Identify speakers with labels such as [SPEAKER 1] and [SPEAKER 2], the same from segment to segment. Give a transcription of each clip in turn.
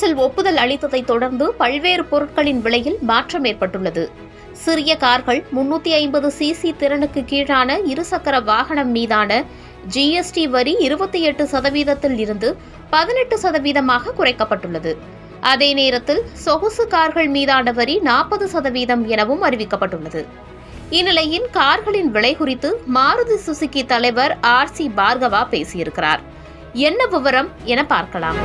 [SPEAKER 1] Council ஒப்புதல் அளித்ததை தொடர்ந்து பல்வேறு பொருட்களின் விலையில் மாற்றம் ஏற்பட்டுள்ளது. சிறிய கார்கள் 350 சிசி திறனுக்கு கீழான இருசக்கர வாகனம் மீதான ஜிஎஸ்டி வரி 28% இருந்து 18% குறைக்கப்பட்டுள்ளது. அதே நேரத்தில் சொகுசு கார்கள் மீதான வரி 40% எனவும் அறிவிக்கப்பட்டுள்ளது. இந்நிலையில் கார்களின் விலை குறித்து மாருதி சுசுகி தலைவர் RC பார்கவா பேசியிருக்கிறார். என்ன விவரம் என பார்க்கலாம்.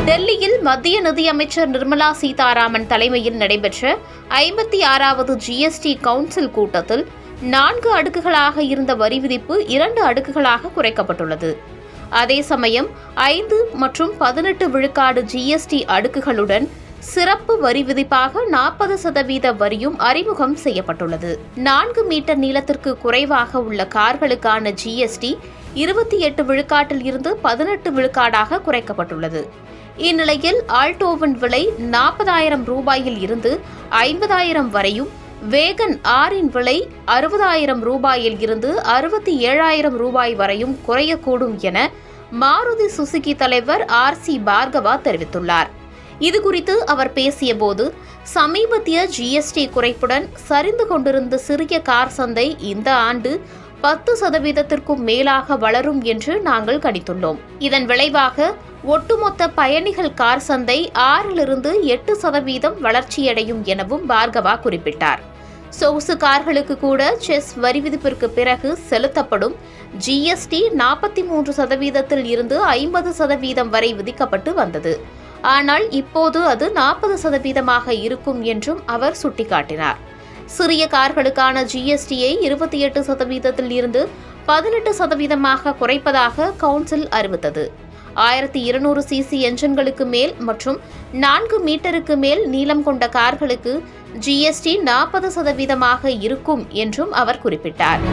[SPEAKER 1] டெல்லியில் மத்திய நிதியமைச்சர் நிர்மலா சீதாராமன் தலைமையில் நடைபெற்ற 56வது ஜிஎஸ்டி கவுன்சில் கூட்டத்தில் 4 அடுக்குகளாக இருந்த வரி விதிப்பு 2 அடுக்குகளாக குறைக்கப்பட்டுள்ளது. அதே சமயம் 5 மற்றும் 18 விழுக்காடு ஜிஎஸ்டி அடுக்குகளுடன் சிறப்பு வரி விதிப்பாக 40% வரியும் அறிமுகம் செய்யப்பட்டுள்ளது. 4 மீட்டர் நீளத்திற்கு குறைவாக உள்ள கார்களுக்கான ஜிஎஸ்டி 28 விழுக்காட்டில் இருந்து 18 விழுக்காடாக குறைக்கப்பட்டுள்ளது. இந்நிலையில் ஆல்டோவின் விலை 40,000 ரூபாயில் இருந்து 50,000 வரையும், வேகன் ஆரின் விலை 60,000 ரூபாயில் இருந்து 67,000 ரூபாய் வரையும் குறையக்கூடும் என மாருதி சுசுகி தலைவர் RC பார்கவா தெரிவித்துள்ளார். இதுகுறித்து அவர் பேசியபோது, சமீபத்திய ஜிஎஸ்டி குறைப்புடன் சரிந்து கொண்டிருந்த சிறிய கார் சந்தை இந்த ஆண்டு 10% மேலாக வளரும் என்று நாங்கள் கணித்துள்ளோம். இதன் விளைவாக ஒட்டுமொத்த பயணிகள் கார் சந்தை 6-8% வளர்ச்சியடையும் எனவும் பார்கவா குறிப்பிட்டார். சொகுசு கார்களுக்கு கூட செஸ் வரி விதிப்பிற்கு பிறகு செலுத்தப்படும் ஜிஎஸ்டி 43% இருந்து 50% வரை விதிக்கப்பட்டு வந்தது. ஆனால் இப்போது அது 40% இருக்கும் என்றும் அவர் சுட்டிக்காட்டினார். சிறிய கார்களுக்கான ஜிஎஸ்டியை 28% இருந்து 18% குறைப்பதாக கவுன்சில் அறிவித்தது. 1200 சிசி என்ஜின்களுக்கு மேல் மற்றும் 4 மீட்டருக்கு மேல் நீளம் கொண்ட கார்களுக்கு ஜிஎஸ்டி 40% இருக்கும் என்றும் அவர் குறிப்பிட்டார்.